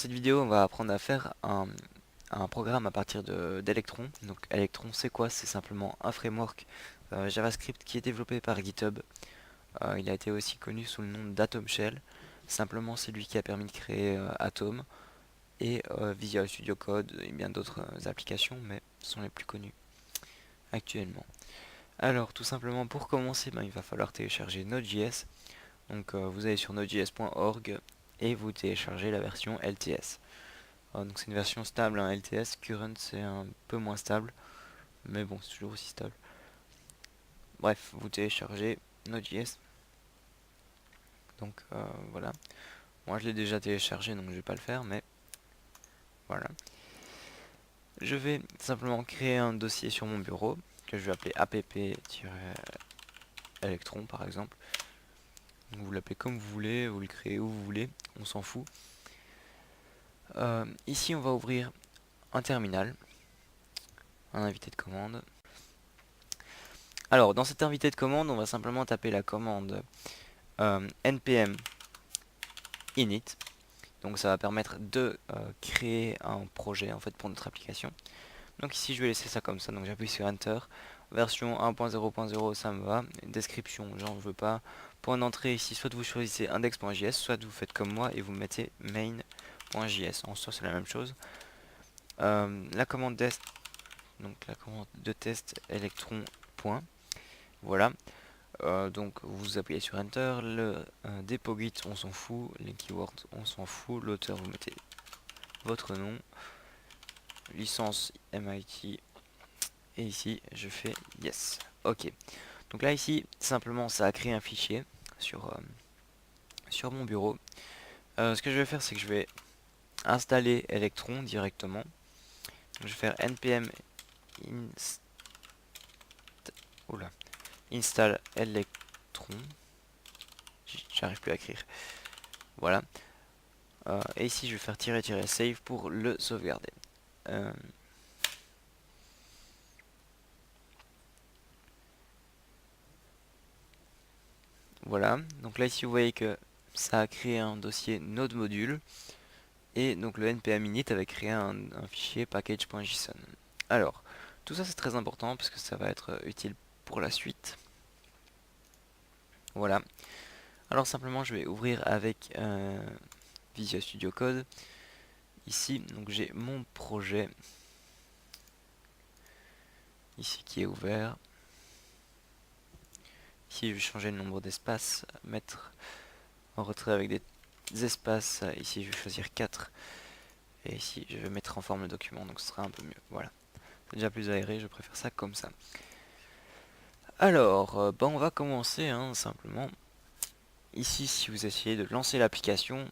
cette vidéo, on va apprendre à faire un programme à partir d'Electron. Donc Electron, c'est quoi? C'est simplement un framework JavaScript qui est développé par GitHub. Il a été aussi connu sous le nom d'Atom Shell. Simplement, c'est lui qui a permis de créer Atom et Visual Studio Code et bien d'autres applications, mais ce sont les plus connues actuellement. Alors, tout simplement, pour commencer, il va falloir télécharger Node.js. Donc, vous allez sur nodejs.org et vous téléchargez la version LTS. Donc c'est une version stable, hein. LTS, Current c'est un peu moins stable, mais bon, c'est toujours aussi stable. Bref, vous téléchargez Node.js. Donc voilà. Moi je l'ai déjà téléchargé, donc je vais pas le faire, mais voilà. Je vais simplement créer un dossier sur mon bureau, que je vais appeler app-electron par exemple. Donc, vous l'appelez comme vous voulez, vous le créez où vous voulez, on s'en fout. Ici on va ouvrir un terminal, un invité de commande. Alors dans cet invité de commande, on va simplement taper la commande npm init. Donc ça va permettre de créer un projet en fait pour notre application. Donc ici je vais laisser ça comme ça, donc j'appuie sur Enter. Version 1.0.0 ça me va. Description, j'en veux pas. Point d'entrée ici, soit vous choisissez index.js, soit vous faites comme moi et vous mettez main.js. En soi c'est la même chose. La commande test, donc la commande de test electron. Voilà. Donc vous appuyez sur Enter, le dépôt Git on s'en fout, les keywords on s'en fout, l'auteur vous mettez votre nom, licence MIT, et ici je fais yes. Ok. Donc là ici simplement ça a créé un fichier sur mon bureau. Ce que je vais faire c'est que je vais installer Electron directement. Donc, je vais faire npm install Electron. J'arrive plus à écrire. Voilà. Et ici je vais faire -save pour le sauvegarder. Voilà, donc là ici vous voyez que ça a créé un dossier node module et donc le npm init avait créé un fichier package.json. Alors, tout ça c'est très important parce que ça va être utile pour la suite. Voilà. Alors simplement je vais ouvrir avec Visual Studio Code. Ici, donc j'ai mon projet ici qui est ouvert. Ici je vais changer le nombre d'espaces, mettre en retrait avec des espaces. Ici je vais choisir 4. Et ici je vais mettre en forme le document, donc ce sera un peu mieux. Voilà. C'est déjà plus aéré, je préfère ça comme ça. Alors, on va commencer hein, simplement. Ici, si vous essayez de lancer l'application,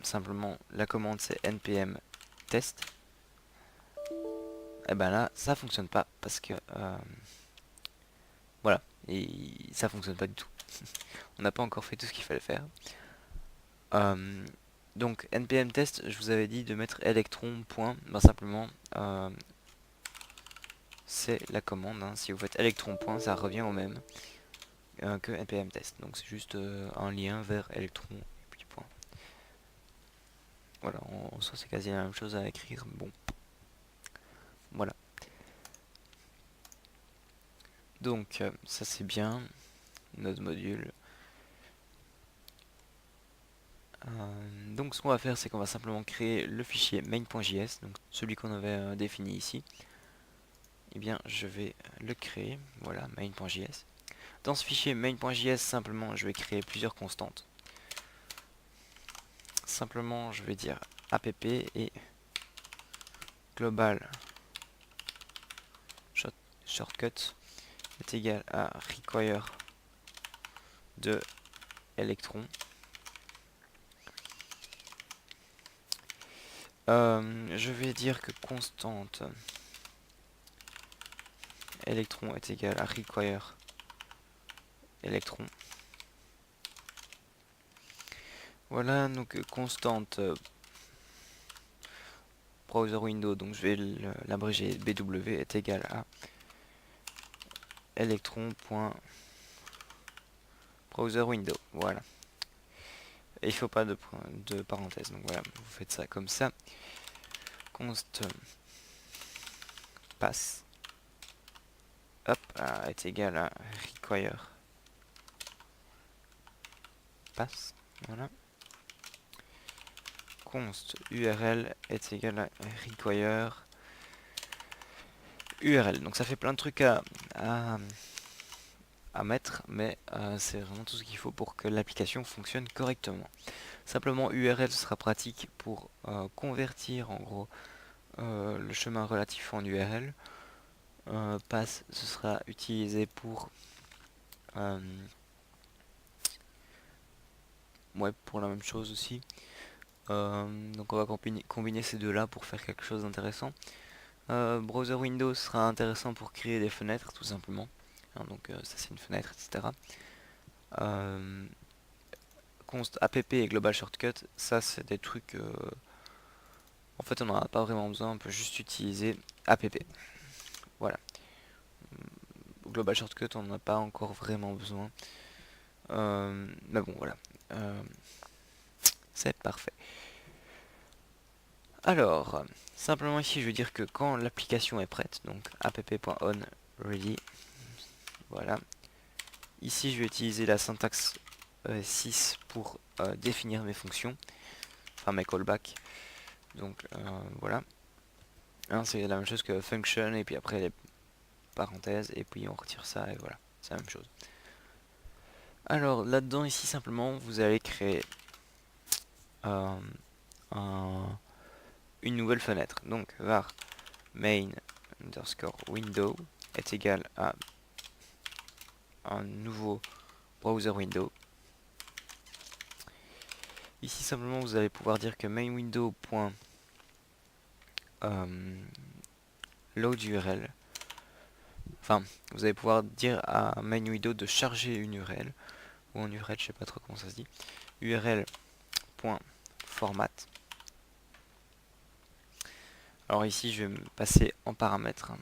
simplement la commande c'est npm test. Et ben là, ça fonctionne pas parce que voilà, et ça fonctionne pas du tout. On n'a pas encore fait tout ce qu'il fallait faire. Donc npm test, je vous avais dit de mettre electron. Simplement c'est la commande. Hein. Si vous faites electron. Ça revient au même que npm test. Donc c'est juste un lien vers electron et puis point. Voilà, en soi c'est quasi la même chose à écrire. Bon, voilà. Donc ça c'est bien. Node module. Donc ce qu'on va faire c'est qu'on va simplement créer le fichier main.js, donc celui qu'on avait défini ici. Et bien je vais le créer. Voilà, main.js. Dans ce fichier main.js, simplement, je vais créer plusieurs constantes. Simplement, je vais dire app et global shortcut est égal à require de electron. Je vais dire que constante electron est égal à require electron. Voilà, donc constante browser window, donc je vais l'abréger bw est égal à electron.browser window. Voilà. Et il faut pas de parenthèse. Donc voilà, vous faites ça comme ça. Const pass hop est égal à require pass. Voilà. Const URL est égal à require URL. Donc ça fait plein de trucs à mettre, mais c'est vraiment tout ce qu'il faut pour que l'application fonctionne correctement. Simplement URL sera pratique pour convertir en gros le chemin relatif en URL. Pass ce sera utilisé pour pour la même chose aussi. Donc on va combiner ces deux là pour faire quelque chose d'intéressant. Browser Windows sera intéressant pour créer des fenêtres tout simplement. Hein, donc ça c'est une fenêtre, etc. Const app et global shortcut, ça c'est des trucs en fait on n'en a pas vraiment besoin, on peut juste utiliser app. Voilà. Global shortcut on n'en a pas encore vraiment besoin. Mais bon voilà. C'est parfait. Alors, simplement ici je veux dire que quand l'application est prête, donc app.on ready, voilà. Ici je vais utiliser la syntaxe 6 pour définir mes fonctions, enfin mes callbacks. Donc voilà. Hein, c'est la même chose que function et puis après les parenthèses et puis on retire ça et voilà, c'est la même chose. Alors là-dedans ici simplement vous allez créer une nouvelle fenêtre. Donc var main underscore window est égal à un nouveau browser window. Ici simplement vous allez pouvoir dire que main window load URL. Enfin, vous allez pouvoir dire à main window de charger une URL ou en URL, je sais pas trop comment ça se dit. URL.format. Alors ici, je vais me passer en paramètres.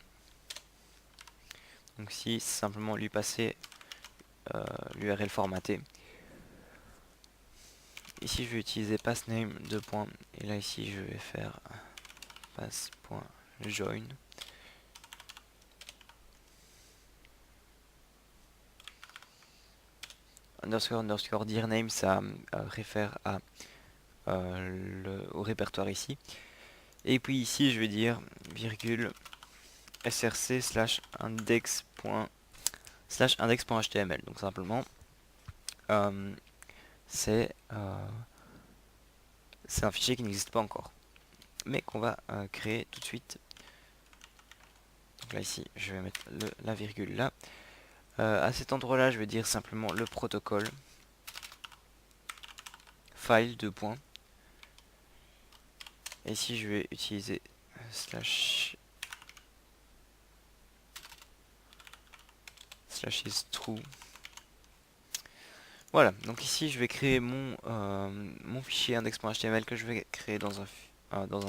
Donc ici, simplement lui passer l'URL formaté. Ici, je vais utiliser passName 2. Et là ici, je vais faire pass.join. Underscore dir name, ça réfère au répertoire ici. Et puis ici, je vais dire virgule src slash index.html. Donc simplement, c'est un fichier qui n'existe pas encore, mais qu'on va créer tout de suite. Donc là ici, je vais mettre la virgule là. À cet endroit-là, je vais dire simplement le protocole file 2. Et ici, je vais utiliser slash is true. Voilà, donc ici je vais créer mon fichier index.html que je vais créer dans un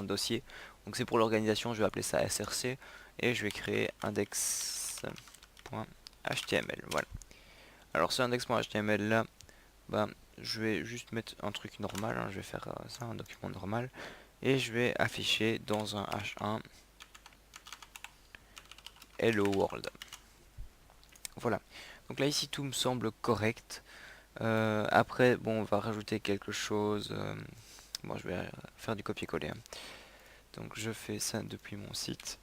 dossier. Donc c'est pour l'organisation, je vais appeler ça src et je vais créer index.html. Voilà. Alors ce index.html là, je vais juste mettre un truc normal, hein, je vais faire ça, un document normal, et je vais afficher dans un h1 hello world. Voilà. Donc là ici tout me semble correct. Après, bon, on va rajouter quelque chose. Bon, je vais faire du copier-coller. Hein. Donc, je fais ça depuis mon site.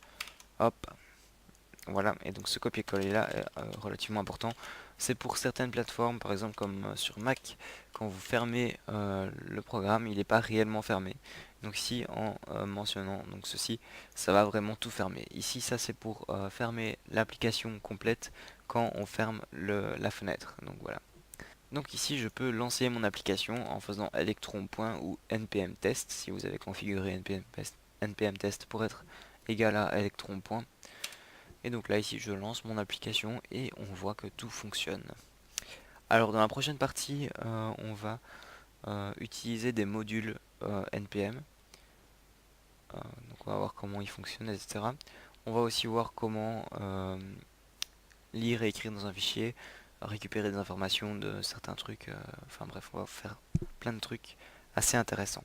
Hop. Voilà. Et donc, ce copier-coller là est relativement important. C'est pour certaines plateformes, par exemple comme sur Mac, quand vous fermez le programme, il n'est pas réellement fermé. Donc ici, en mentionnant donc ceci, ça va vraiment tout fermer. Ici, ça c'est pour fermer l'application complète quand on ferme la fenêtre. Donc voilà. Donc ici je peux lancer mon application en faisant electron. Ou npm test si vous avez configuré npm test pour être égal à electron. Et donc là ici je lance mon application et on voit que tout fonctionne. Alors dans la prochaine partie on va utiliser des modules npm. Donc on va voir comment ils fonctionnent, etc. On va aussi voir comment lire et écrire dans un fichier, récupérer des informations de certains trucs. Enfin bref, on va faire plein de trucs assez intéressants.